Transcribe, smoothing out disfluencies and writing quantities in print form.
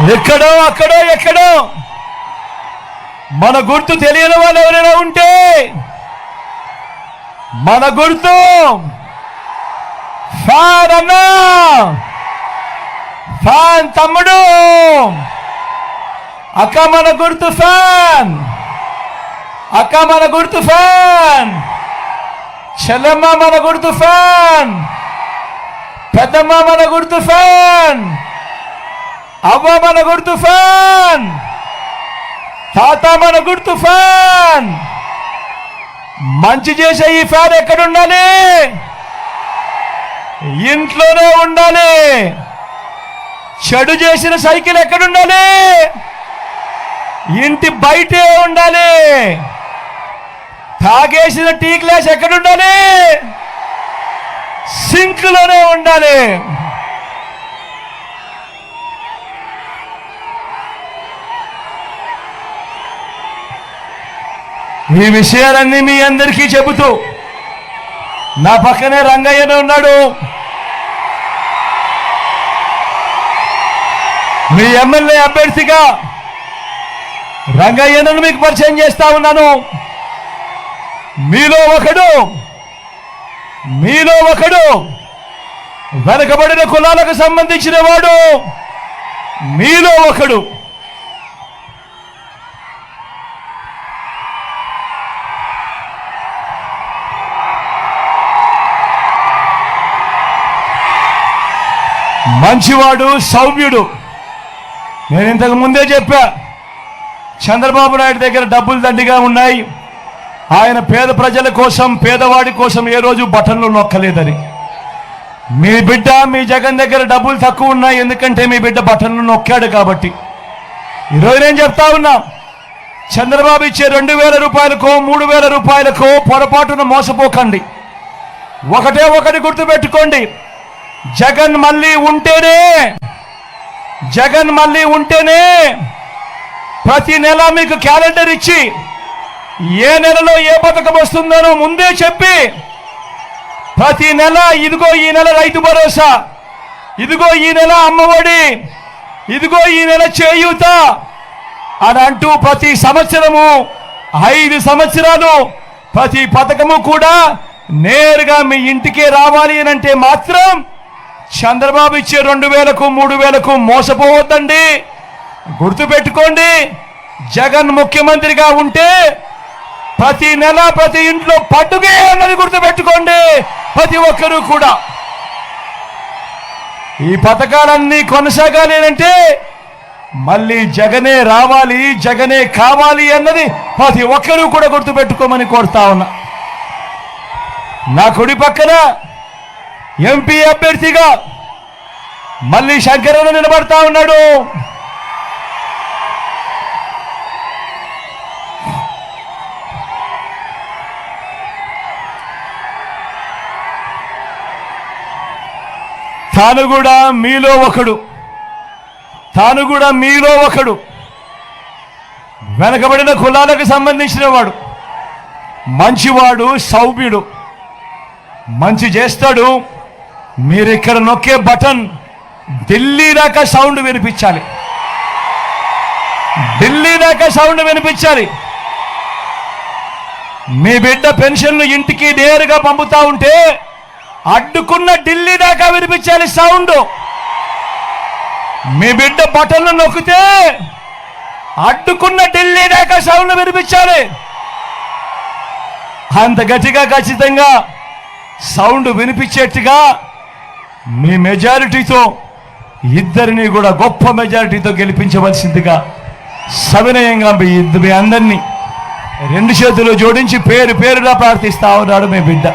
ఎక్కడో అక్కడో ఎక్కడో మన గుర్తు తెలియని వాళ్ళు ఎవరైనా ఉంటే మన గుర్తు ఫ్యాన్ అన్నా, ఫ్యాన్ తమ్ముడు, అక్క మన గుర్తు ఫ్యాన్, అక్క మన గుర్తు ఫ్యాన్, చెల్లెమ్మ మన గుర్తు ఫ్యాన్, పెద్దమ్మ మన గుర్తు ఫ్యాన్, అవ్వ మన గుర్తు ఫ్యాన్, తాత మన గుర్తు ఫ్యాన్. మంచి చేసే ఈ ఫ్యాన్ ఎక్కడుండాలి? ఇంట్లోనే ఉండాలి. చెడు చేసిన సైకిల్ ఎక్కడుండాలి? ఇంటి బయటే ఉండాలి. తాగేసిన టీ గ్లాస్ ఎక్కడుండాలి? సింక్లోనే ఉండాలి. ఈ విషయాలన్నీ మీ అందరికీ చెబుతూ నా పక్కనే రంగయ్యనే ఉన్నాడు. మీ ఎమ్మెల్యే అభ్యర్థిగా రంగయ్యను మీకు పరిచయం చేస్తా ఉన్నాను. మీలో ఒకడు వెనకబడిన కులాలకు సంబంధించిన వాడు. మీలో ఒకడు మంచివాడు, సౌమ్యుడు. నేను ఇంతకు ముందే చెప్పా, చంద్రబాబు నాయుడు దగ్గర డబ్బులు దండిగా ఉన్నాయి. ఆయన పేద ప్రజల కోసం, పేదవాడి కోసం ఏ రోజు బటన్లు నొక్కలేదని. మీ బిడ్డ, మీ జగన్ దగ్గర డబ్బులు తక్కువ ఉన్నాయి, ఎందుకంటే మీ బిడ్డ బటన్లు నొక్కాడు కాబట్టి. ఈరోజు నేను చెప్తా ఉన్నా, చంద్రబాబు ఇచ్చే 2000 రూపాయలకో 3000 రూపాయలకో పొరపాటున మోసపోకండి. ఒకటి గుర్తుపెట్టుకోండి, జగన్ మళ్ళీ ఉంటేనే ప్రతి నెల మీకు క్యాలెండర్ ఇచ్చి ఏ నెలలో ఏ పథకం వస్తుందనో ముందే చెప్పి, ప్రతి నెల ఇదిగో ఈ నెల రైతు భరోసా, ఇదిగో ఈ నెల అమ్మఒడి, ఇదిగో ఈ నెల చేయూత అని అంటూ ప్రతి సంవత్సరము 5 సంవత్సరాలు ప్రతి పథకము కూడా నేరుగా మీ ఇంటికే రావాలి అని అంటే మాత్రం చంద్రబాబు ఇచ్చే 2000కు 3000కు మోసపోవద్దండి. గుర్తుపెట్టుకోండి, జగన్ ముఖ్యమంత్రిగా ఉంటే ప్రతి నెల ప్రతి ఇంట్లో పండుగే అన్నది గుర్తుపెట్టుకోండి. ప్రతి ఒక్కరూ కూడా ఈ పథకాలన్నీ కొనసాగాలి అంటే మళ్ళీ జగనే రావాలి, జగనే కావాలి అన్నది ప్రతి ఒక్కరూ కూడా గుర్తుపెట్టుకోమని కోరుతా ఉన్నా. నా కుడి పక్కన ఎంపీ అభ్యర్థిగా మళ్ళీ శంకరన్న నిలబడతా ఉన్నాడు. తాను కూడా మీలో ఒకడు వెనకబడిన కులాలకు సంబంధించిన వాడు, మంచివాడు, సౌమ్యుడు, మంచి చేస్తాడు. మీరు ఇక్కడ నొక్కే బటన్ ఢిల్లీ దాకా సౌండ్ వినిపించాలి. మీ బిడ్డ పెన్షన్లు ఇంటికి నేరుగా పంపుతా ఉంటే అడ్డుకున్న ఢిల్లీ దాకా వినిపించాలి సౌండ్. మీ బిడ్డ బటన్లు నొక్కితే అడ్డుకున్న ఢిల్లీ దాకా సౌండ్ వినిపించాలి. అంత గట్టిగా ఖచ్చితంగా సౌండ్ వినిపించేట్టుగా మీ మెజారిటీతో ఇద్దరిని కూడా గొప్ప మెజారిటీతో గెలిపించవలసిందిగా సవినయంగా మీ అందరినీ 2 చేతులు జోడించి పేరుగా ప్రార్థిస్తా ఉన్నాడు మీ బిడ్డ.